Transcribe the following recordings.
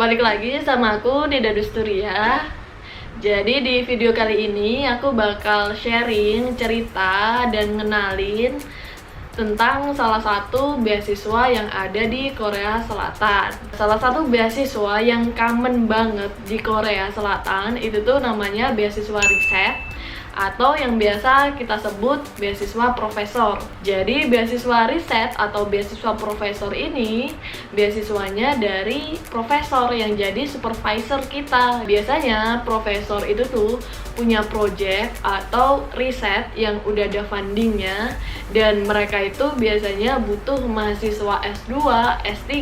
Balik lagi sama aku Nida Dusturia. Jadi di video kali ini aku bakal sharing cerita dan ngenalin tentang salah satu beasiswa yang ada di Korea Selatan. Salah satu beasiswa yang common banget di Korea Selatan itu tuh namanya beasiswa riset atau yang biasa kita sebut beasiswa profesor. Jadi beasiswa riset atau beasiswa profesor ini beasiswanya dari profesor yang jadi supervisor kita. Biasanya profesor itu tuh punya project atau riset yang udah ada fundingnya, dan mereka itu biasanya butuh mahasiswa S2, S3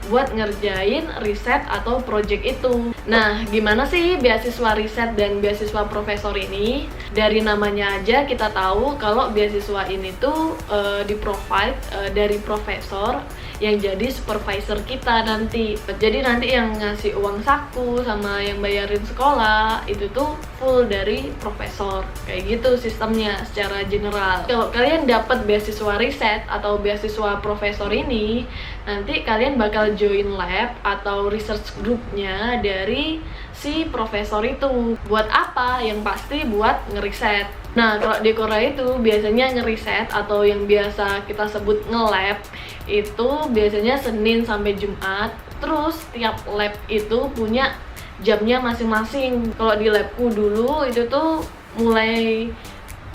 buat ngerjain riset atau project itu. Nah, gimana sih beasiswa riset dan beasiswa profesor ini? Dari namanya aja kita tahu kalau beasiswa ini tuh di-provide dari profesor yang jadi supervisor kita nanti. Jadi nanti yang ngasih uang saku sama yang bayarin sekolah itu tuh full dari profesor. Kayak gitu sistemnya secara general. Kalau kalian dapat beasiswa riset atau beasiswa profesor ini, nanti kalian bakal join lab atau research groupnya dari si profesor itu. Buat apa? Yang pasti buat ngeriset. Nah, kalau di Korea itu biasanya ngeriset atau yang biasa kita sebut nge-lab itu biasanya Senin sampai Jumat. Terus tiap lab itu punya jamnya masing-masing. Kalau di labku dulu itu tuh mulai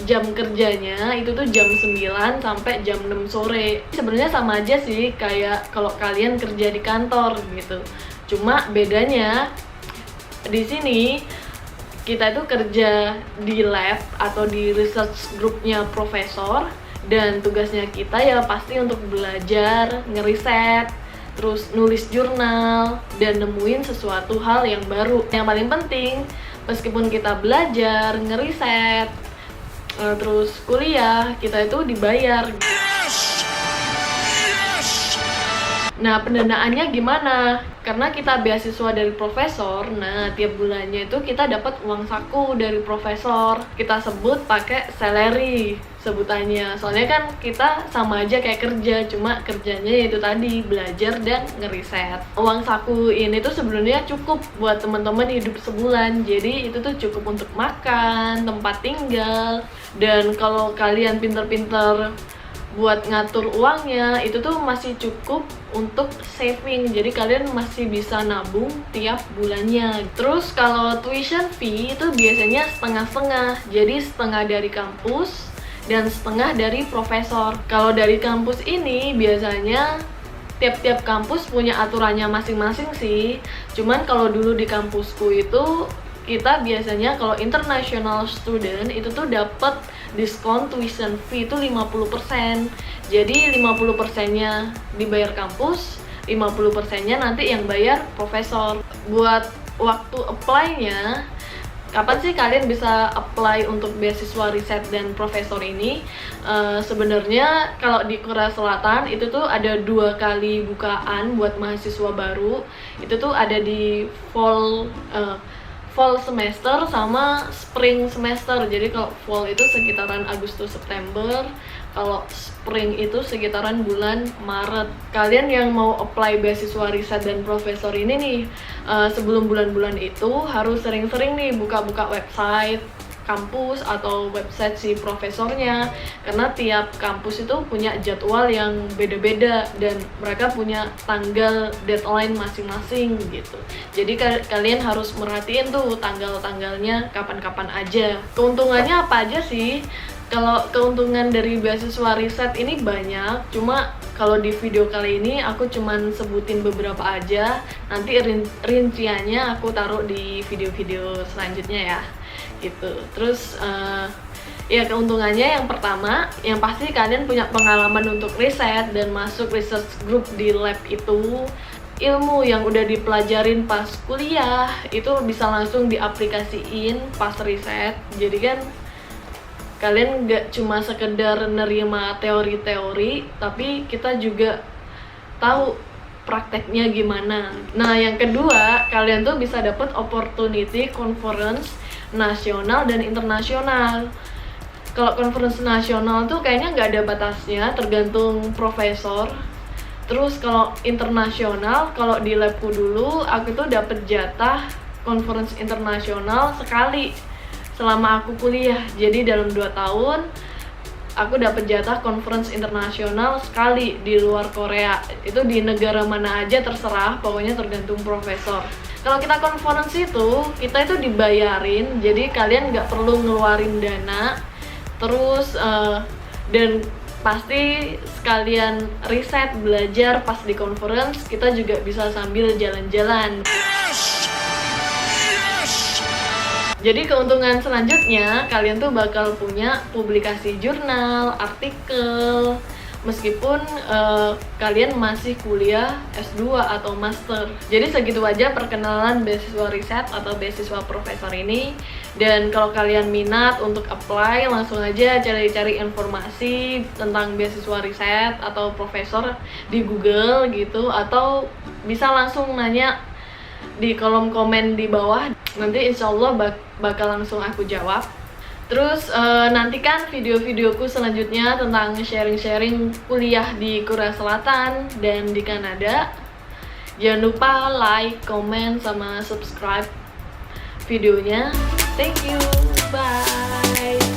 jam kerjanya itu tuh jam 9 sampai jam 6 sore. Sebenarnya sama aja sih kayak kalau kalian kerja di kantor gitu. Cuma bedanya di sini kita itu kerja di lab atau di research groupnya profesor, dan tugasnya kita ya pasti untuk belajar, ngeriset, terus nulis jurnal, dan nemuin sesuatu hal yang baru. Yang paling penting, meskipun kita belajar, ngeriset, terus kuliah, kita itu dibayar. Nah, pendanaannya gimana? Karena kita beasiswa dari profesor, nah tiap bulannya itu kita dapat uang saku dari profesor. Kita sebut pakai salary sebutannya. Soalnya kan kita sama aja kayak kerja, cuma kerjanya itu tadi belajar dan ngeriset. Uang saku ini tuh sebenarnya cukup buat teman-teman hidup sebulan. Jadi itu tuh cukup untuk makan, tempat tinggal, dan kalau kalian pinter-pinter buat ngatur uangnya itu tuh masih cukup untuk saving, jadi kalian masih bisa nabung tiap bulannya. Terus kalau tuition fee itu biasanya setengah-setengah, jadi setengah dari kampus dan setengah dari profesor. Kalau dari kampus ini biasanya tiap-tiap kampus punya aturannya masing-masing sih. Cuman kalau dulu di kampusku itu kita biasanya kalau international student itu tuh dapat diskon tuition fee itu 50%. Jadi 50%-nya dibayar kampus, 50%-nya nanti yang bayar profesor. Buat waktu apply-nya, kapan sih kalian bisa apply untuk beasiswa riset dan profesor ini? Sebenarnya kalau di Korea Selatan itu tuh ada 2 kali bukaan buat mahasiswa baru. Itu tuh ada di fall semester sama spring semester. Jadi kalau fall itu sekitaran Agustus September, kalau spring itu sekitaran bulan Maret. Kalian yang mau apply beasiswa riset dan profesor ini nih, sebelum bulan-bulan itu harus sering-sering nih buka-buka website kampus atau website si profesornya, karena tiap kampus itu punya jadwal yang beda-beda dan mereka punya tanggal deadline masing-masing gitu. Jadi kalian harus merhatiin tuh tanggal-tanggalnya kapan-kapan aja. Keuntungannya apa aja sih? Kalau keuntungan dari beasiswa riset ini banyak, cuma kalau di video kali ini aku cuman sebutin beberapa aja. Nanti rinciannya aku taruh di video-video selanjutnya ya gitu. Terus ya keuntungannya yang pertama, yang pasti kalian punya pengalaman untuk riset dan masuk research group di lab itu. Ilmu yang udah dipelajarin pas kuliah itu bisa langsung diaplikasiin pas riset. Jadi kan kalian nggak cuma sekedar nerima teori-teori, tapi kita juga tahu prakteknya gimana. Nah, yang kedua, kalian tuh bisa dapat opportunity conference nasional dan internasional. Kalau conference nasional tuh kayaknya nggak ada batasnya, tergantung profesor. Terus kalau internasional, kalau di labku dulu aku tuh dapet jatah conference internasional sekali selama aku kuliah. Jadi dalam 2 tahun aku dapat jatah conference internasional sekali di luar Korea. Itu di negara mana aja terserah, pokoknya tergantung profesor. Kalau kita conference itu, kita itu dibayarin, jadi kalian nggak perlu ngeluarin dana. Terus dan pasti sekalian riset, belajar pas di conference, kita juga bisa sambil jalan-jalan. Jadi keuntungan selanjutnya, kalian tuh bakal punya publikasi jurnal, artikel, meskipun kalian masih kuliah S2 atau master. Jadi segitu aja perkenalan beasiswa riset atau beasiswa profesor ini. Dan kalau kalian minat untuk apply, langsung aja cari-cari informasi tentang beasiswa riset atau profesor di Google gitu, atau bisa langsung nanya di kolom komen di bawah. Nanti insya Allah bakal langsung aku jawab. Terus nantikan video-videoku selanjutnya tentang sharing-sharing kuliah di Korea Selatan dan di Kanada. Jangan lupa like, comment, sama subscribe videonya. Thank you, bye.